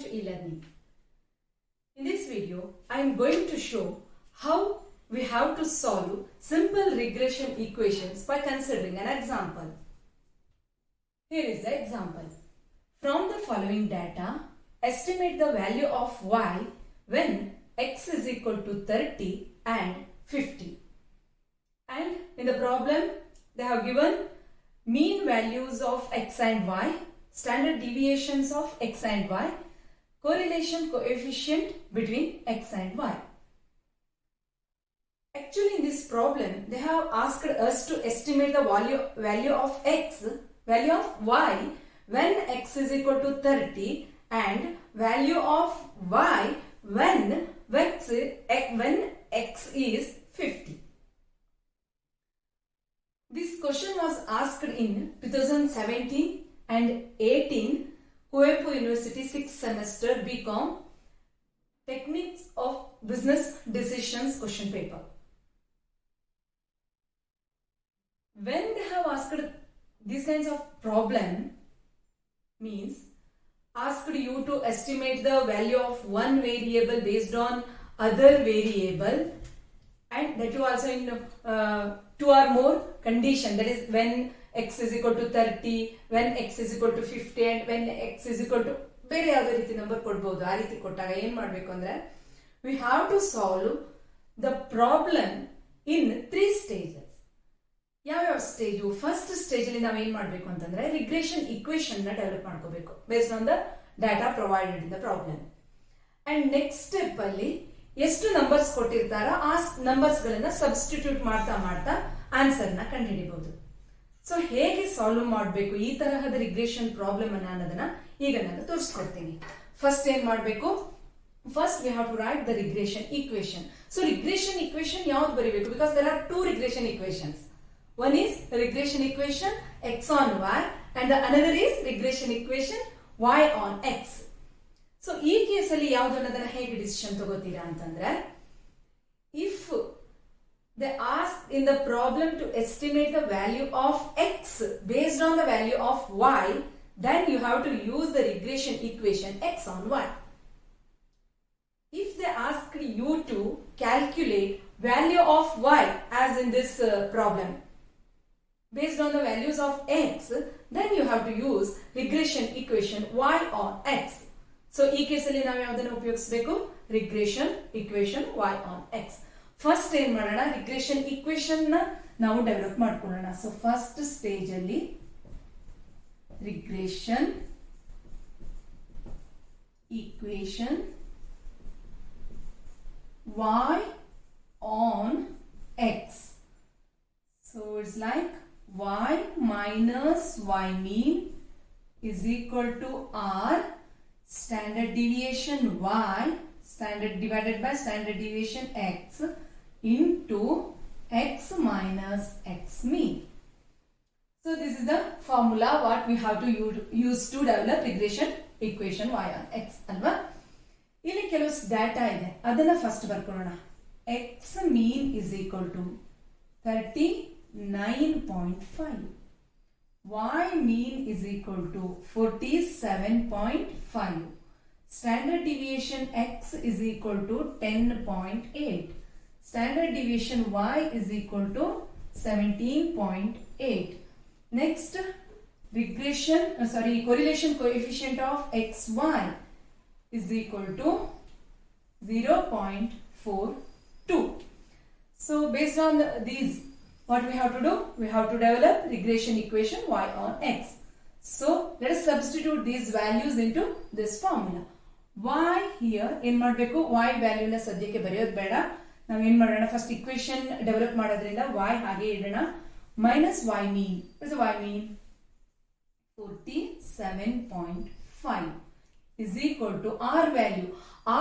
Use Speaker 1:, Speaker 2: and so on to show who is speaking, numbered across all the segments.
Speaker 1: to e-learning. In this video, I am going to show how we have to solve simple regression equations by considering an example. Here is the example. From the following data, estimate the value of y when x is equal to 30 and 50. And in the problem, they have given mean values of x and y, standard deviations of x and y, correlation coefficient between x and y. Actually, in this problem, they have asked us to estimate the value of y when x is equal to 30 and value of y when x is 50. This question was asked in 2017 and 18 Kuwaipu University 6th semester BCom Techniques of Business Decisions question paper. When they have asked these kinds of problem, means asked you to estimate the value of one variable based on other variable, and that you also in two or more condition, that is when x is equal to 30, when x is equal to 50 and when x is equal to ಬೇರೆ ಯಾವುದೇ ರೀತಿ number ಕೊಡಬಹುದು. ಆ ರೀತಿ ಕೊಟ್ಟಾಗ ಏನು ಮಾಡಬೇಕು ಅಂದ್ರೆ we have to solve the problem in 3 stages. ಯಾವ ಸ್ಟೇಜ್? ಫಸ್ಟ್ ಸ್ಟೇಜ್ ಅಲ್ಲಿ ನಾವು ಏನು ಮಾಡಬೇಕು ಅಂತಂದ್ರೆ ರಿಗ್ರೆಷನ್ ಈಕ್ವೇಷನ್ ನ ಡೆವಲಪ್ ಮಾಡ್ಕೋಬೇಕು based on the data provided in the problem. And next step ಅಲ್ಲಿ ಎಷ್ಟು ನಂಬರ್ಸ್ ಕೊಟ್ಟಿರ್ತಾರೋ ಆ ನಂಬರ್ಸ್ ಗಳನ್ನ ಸಬ್ಸ್ಟಿಟ್ಯೂಟ್ ಮಾಡ್ತಾ ಮಾಡ್ತಾ ಆನ್ಸರ್ ನ ಕಂಡುಹಿಡಿಬಹುದು. ಸೊ ಹೇಗೆ ಸಾಲ್ವ್ ಮಾಡಬೇಕು ಈ ತರಹದ ರಿಗ್ರೆಷನ್ ಪ್ರಾಬ್ಲಮ್ ಅನ್ನೋದನ್ನ ಈಗ ನಾನು ತೋರಿಸ್ಕೊಡ್ತೀನಿ. ಫಸ್ಟ್ ಏನ್ ಮಾಡಬೇಕು? First we have to write the regression equation. So regression equation ಯಾವ್ದು ಬರೀಬೇಕು? Because there are two regression equations. One is regression equation x on y and the another is regression equation y on x. So ಈ ಕೇಸಲ್ಲಿ ಯಾವುದು ಅನ್ನೋದನ್ನ ಹೇಗೆ decision ತಗೋತೀರಾ ಅಂತಂದ್ರೆ, if they ask in the problem to estimate the value of x based on the value of y, then you have to use the regression equation x on y. If they ask you to calculate value of y as in this problem based on the values of x, then you have to use regression equation y on x. So ಈ ಕೇಸಲ್ಲಿ ನಾವು ಯಾವುದನ್ನು ಉಪಯೋಗಿಸಬೇಕು? Regression equation y on x. First ಏನ್ ಮಾಡೋಣ? Regression equation ನ ನಾವು develop ಮಾಡ್ಕೊಳ್ಳೋಣ. ಸೊ ಫಸ್ಟ್ ಸ್ಟೇಜ್ ಅಲ್ಲಿ regression equation y on x. So it's like y minus y mean is equal to r standard deviation y standard divided by standard deviation x into x minus x mean. So this is the formula what we have to use to develop regression equation y on x alva. ಇಲ್ಲಿ ಕೆಲವು data ಇದೆ, ಅದನ್ನ first ಬರ್ಕೊಳ್ಳೋಣ. x mean is equal to 39.5. Y mean is equal to 47.5. Standard deviation x is equal to 10.8. Standard deviation y is equal to 17.8. Next, correlation coefficient of xy is equal to 0.42. So based on these, what we have to do? We have to develop regression equation y on x. So let us substitute these values into this formula. Y here ಏನ್ ಮಾಡಬೇಕು? y value ನ ಸದ್ಯಕ್ಕೆ ಬರೆಯೋದು ಬೇಡ. ನಾವು ಏನ್ ಮಾಡೋಣ? First equation develop ಮಾಡೋದ್ರಿಂದ y ಹಾಗೆ ಇಡೋಣ. Minus y mean. What is the y mean? 47.5 is equal to r value.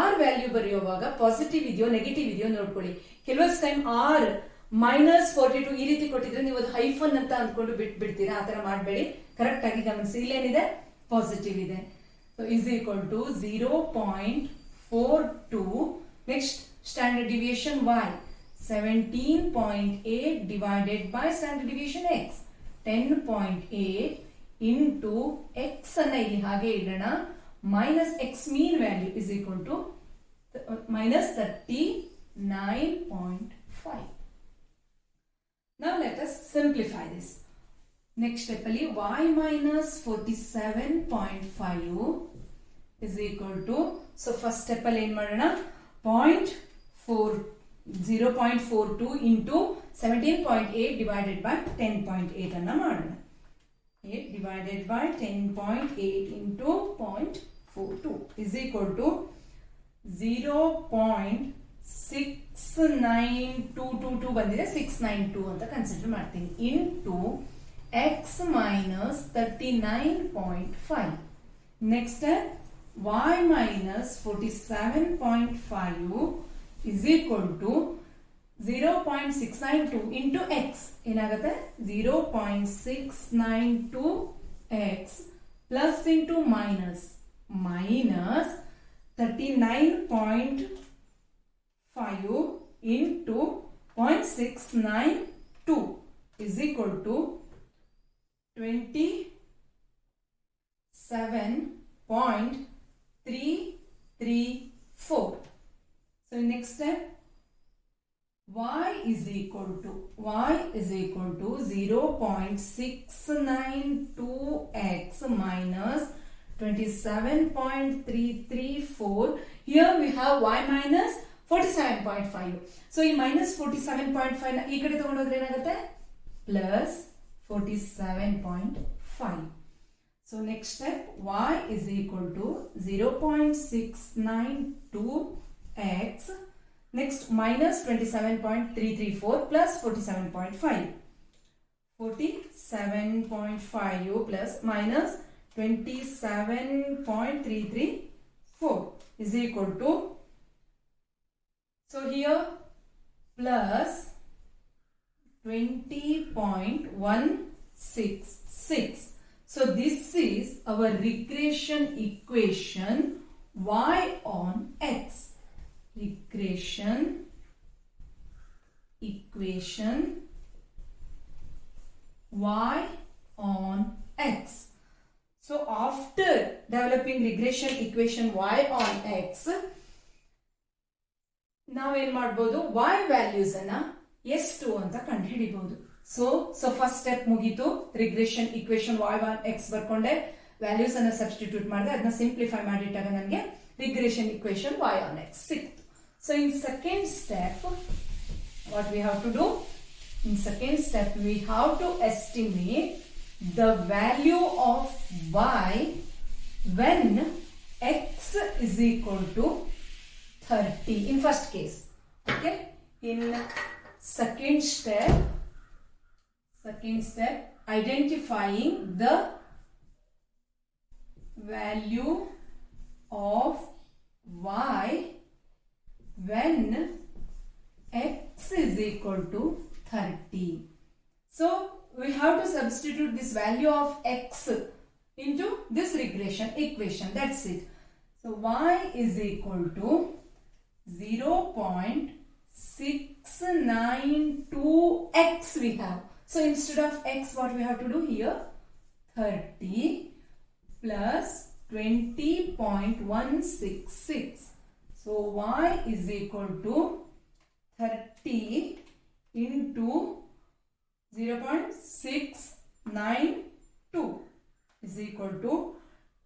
Speaker 1: r value ಬರೆಯುವಾಗ ಪಾಸಿಟಿವ್ ಇದೆಯೋ ನೆಗೆಟಿವ್ ಇದೆಯೋ ನೋಡ್ಕೊಳ್ಳಿ. ಕೆಲವೊಂದು ಟೈಮ್ r -42 ಈ ರೀತಿ ಕೊಟ್ಟಿದ್ರೆ ನೀವು ಅದು ಹೈಫನ್ ಅಂತ ಅಂದ್ಕೊಂಡು ಬಿಡ್ತೀರಾ. ಆ ತರ ಮಾಡಬೇಡಿ, ಕರೆಕ್ಟ್ ಆಗಿ ಗಮನಿಸಿ. ಇಲ್ಲೇನಿದೆ? ಪಾಸಿಟಿವ್ ಇದೆ. So is equal to 0.42. Next standard deviation y 17.8 divided by standard deviation x 10.8 into x ಅನ್ನ ಇಲ್ಲಿ ಹಾಗೆ ಇಡೋಣ minus x mean value is equal to minus 39.5. Now let us simplify this. Next step y minus 47.5 is equal to, so first step in madana 0.42 into 17.8 divided by 10.8 anna madana. 8 divided by 10.8 into 0.42 is equal to 0.69222 ಬಂದಿದೆ 692 ಅಂತ consider ಮಾಡ್ತೀನಿ into x minus 39.5. next step y minus 47.5 is equal to 0.692 into x ಏನಾಗುತ್ತೆ 0.692x plus into minus 39.5 into 0.692 is equal to 27.334. So next step y is equal to 0.692x minus 27.334. Here we have y minus 47.5. So in minus 47.5 ಈ ಕಡೆ ತಗೊಂಡೋದ್ರೆ ಏನಾಗುತ್ತೆ plus 47.5. So next step y is equal to 0.692x next minus 27.334 plus 47.5. 47.5 plus minus 27.334 is equal to, so here plus 20.166. So this is our regression equation y on x. Regression equation y on x. So after developing regression equation y on x, ನಾವೇನ್ ಮಾಡಬಹುದು y values ಅನ್ನ ಎಷ್ಟು ಅಂತ ಕಂಡುಹಿಡಿಬಹುದು. So first step ಮುಗೀತು. Regression equation y on x ಬರ್ಕೊಂಡೆ, values ಅನ್ನ substitute ಮಾಡಿದೆ, ಅದನ್ನ ಸಿಂಪ್ಲಿಫೈ ಮಾಡಿಟ್ಟಾಗ ನನಗೆ regression equation y on x ಸಿಕ್ತು. So in second step, what we have to do? In second step, we have to estimate the value of y when x is equal to 30 in first case. Okay. In second step, identifying the value of y when x is equal to 30. So we have to substitute this value of x into this regression equation. That's it. So y is equal to 0.692x we have. So instead of x, what we have to do here? 30 plus 20.166. So y is equal to 30 into 0.692 is equal to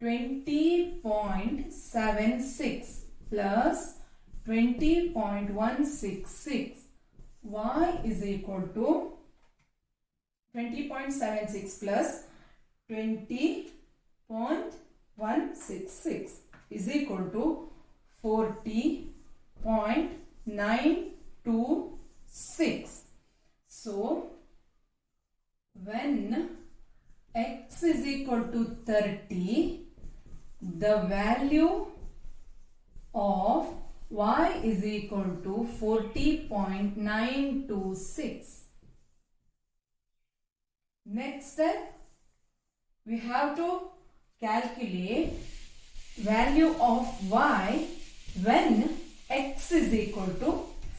Speaker 1: 20.76 plus 20.166. Y is equal to 20.76 plus 20.166 is equal to 40.926. So when x is equal to 30, the value of y is equal to 40.926. Next step, we have to calculate value of y when x is equal to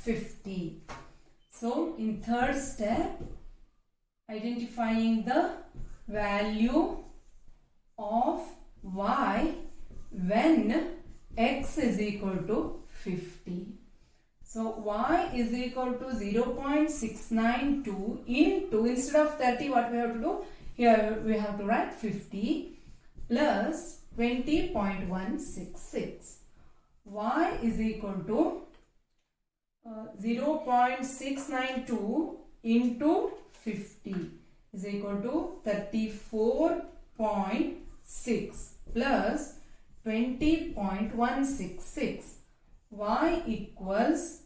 Speaker 1: 50. So in third step, identifying the value of y when x is equal to 50. So y is equal to 0.692 into, instead of 30, what we have to do? Here we have to write 50 plus 20.166. Y is equal to 0.692 into 50 is equal to 34.6 plus 20.166. Y equals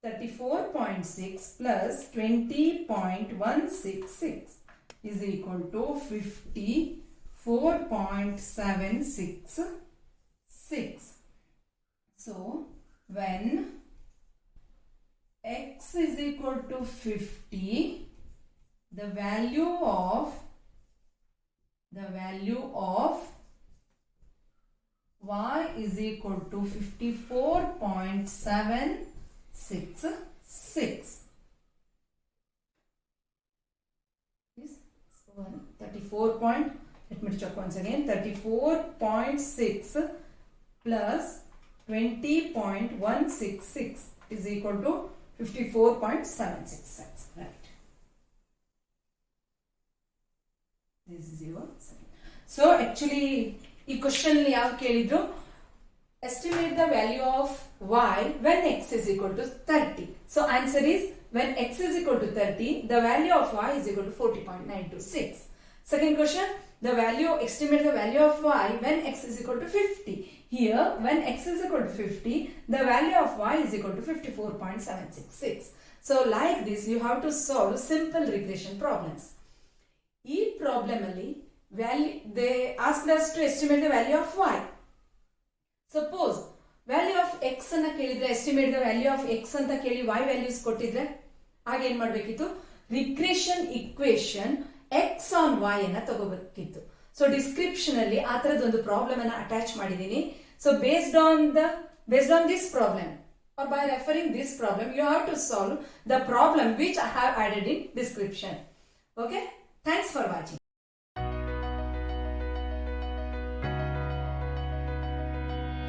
Speaker 1: 34.6 plus 20.166 is equal to 54.766. So when x is equal to 50, the value of y is equal to 54.766. Is 34 point, let me check once again, 34.6 plus 20.166 is equal to 54.766. Right. This is your second. So actually, ಈ question ಯಾವ ಕೇಳಿದ್ರು, estimate the value of y when x is equal to 30. So answer is, when x is equal to 30, the value of y is equal to 40.926. Second question, estimate the value of y when x is equal to 50. Here, when x is equal to 50, the value of y is equal to 54.766. So like this, you have to solve simple regression problems. ಈ problem ಅಲ್ಲಿ they asked us to estimate the value of y. Suppose value of x ಅನ್ನ ಕೇಳಿದ್ರೆ, estimate the value of x ಅಂತ ಕೇಳಿ y values ಕೊಟ್ಟಿದ್ರೆ, ಆಗ ಏನ್ ಮಾಡಬೇಕಿತ್ತು, regression equation x on y ಅನ್ನ ತಗೋಬೇಕಿತ್ತು. ಸೊ ಡಿಸ್ಕ್ರಿಪ್ಷನ್ ಅಲ್ಲಿ ಆ ತರದ ಒಂದು ಪ್ರಾಬ್ಲಮ್ ಅನ್ನ ಅಟ್ಯಾಚ್ ಮಾಡಿದೀನಿ. So based on this problem or by referring this problem, you have to solve the problem which I have added in description. Okay, thanks for watching.